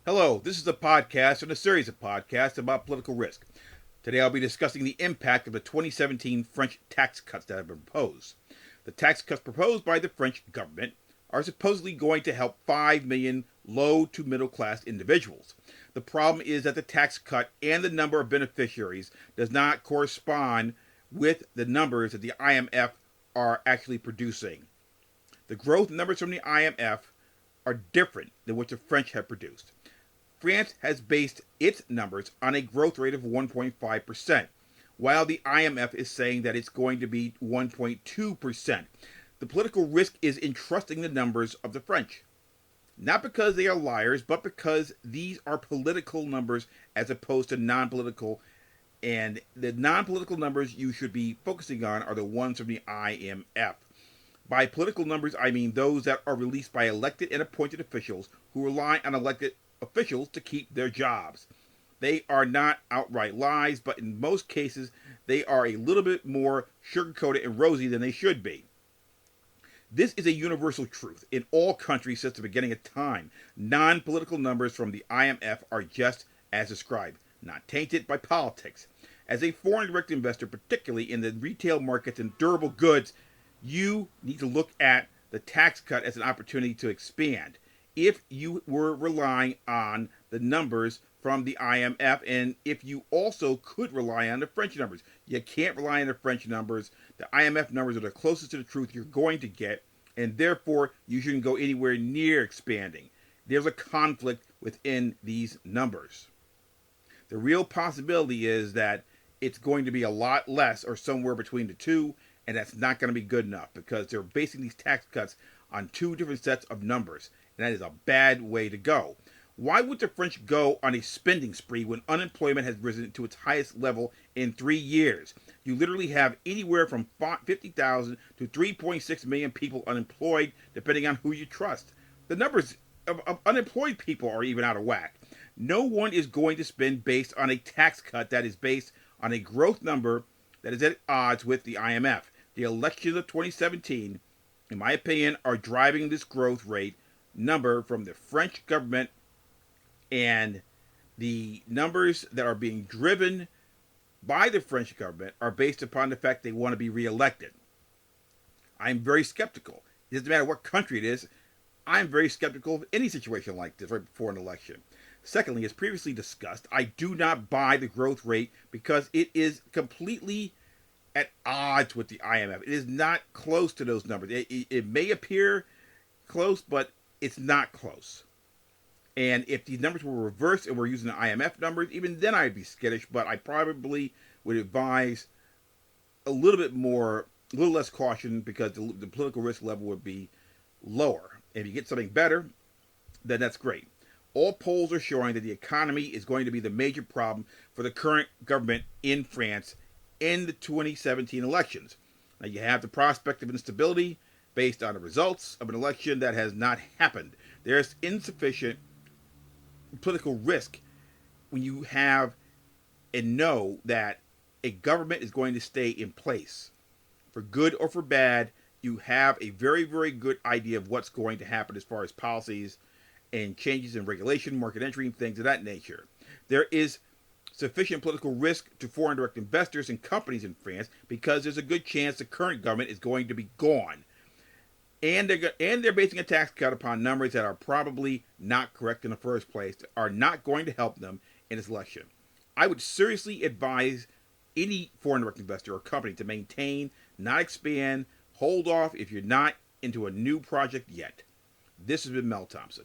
Hello, this is a podcast and a series of podcasts about political risk. Today I'll be discussing the impact of the 2017 French tax cuts that have been proposed. The tax cuts proposed by the French government are supposedly going to help 5 million low to middle class individuals. The problem is that the tax cut and the number of beneficiaries does not correspond with the numbers that the IMF are actually producing. The growth numbers from the IMF are different than what the French have produced. France has based its numbers on a growth rate of 1.5%, while the IMF is saying that it's going to be 1.2%. The political risk is in trusting the numbers of the French. Not because they are liars, but because these are political numbers as opposed to non political. And the non political numbers you should be focusing on are the ones from the IMF. By political numbers, I mean those that are released by elected and appointed officials who rely on elected officials to keep their jobs. They are not outright lies, but in most cases, they are a little bit more sugar-coated and rosy than they should be. This is a universal truth in all countries since the beginning of time. Non-political numbers from the IMF are just as described, not tainted by politics. As a foreign direct investor, particularly in the retail markets and durable goods, you need to look at the tax cut as an opportunity to expand. If you were relying on the numbers from the IMF, and if you also could rely on the French numbers, you can't rely on the French numbers. The IMF numbers are the closest to the truth you're going to get, and therefore you shouldn't go anywhere near expanding. There's a conflict within these numbers. The real possibility is that it's going to be a lot less or somewhere between the two, and that's not going to be good enough because they're basing these tax cuts on two different sets of numbers, and that is a bad way to go. Why would the French go on a spending spree when unemployment has risen to its highest level in 3 years? You literally have anywhere from 50,000 to 3.6 million people unemployed, depending on who you trust. The numbers of unemployed people are even out of whack. No one is going to spend based on a tax cut that is based on a growth number that is at odds with the IMF. The elections of 2017, in my opinion, are driving this growth rate number from the French government, and the numbers that are being driven by the French government are based upon the fact they want to be reelected. I'm very skeptical. It doesn't matter what country it is. I'm very skeptical of any situation like this right before an election. Secondly, as previously discussed, I do not buy the growth rate because it is completely at odds with the IMF. It is not close to those numbers. It may appear close, but it's not close. And if these numbers were reversed and we're using the IMF numbers, even then I'd be skittish, but I probably would advise a little bit more, a little less caution because the political risk level would be lower. If you get something better, then that's great. All polls are showing that the economy is going to be the major problem for the current government in France in the 2017 elections. Now, you have the prospect of instability based on the results of an election that has not happened. There's insufficient political risk when you have and know that a government is going to stay in place. For good or for bad, you have a very, very good idea of what's going to happen as far as policies and changes in regulation, market entry, and things of that nature. There is sufficient political risk to foreign direct investors and companies in France because there's a good chance the current government is going to be gone. And they're basing a tax cut upon numbers that are probably not correct in the first place, are not going to help them in this election. I would seriously advise any foreign direct investor or company to maintain, not expand, hold off if you're not into a new project yet. This has been Mel Thompson.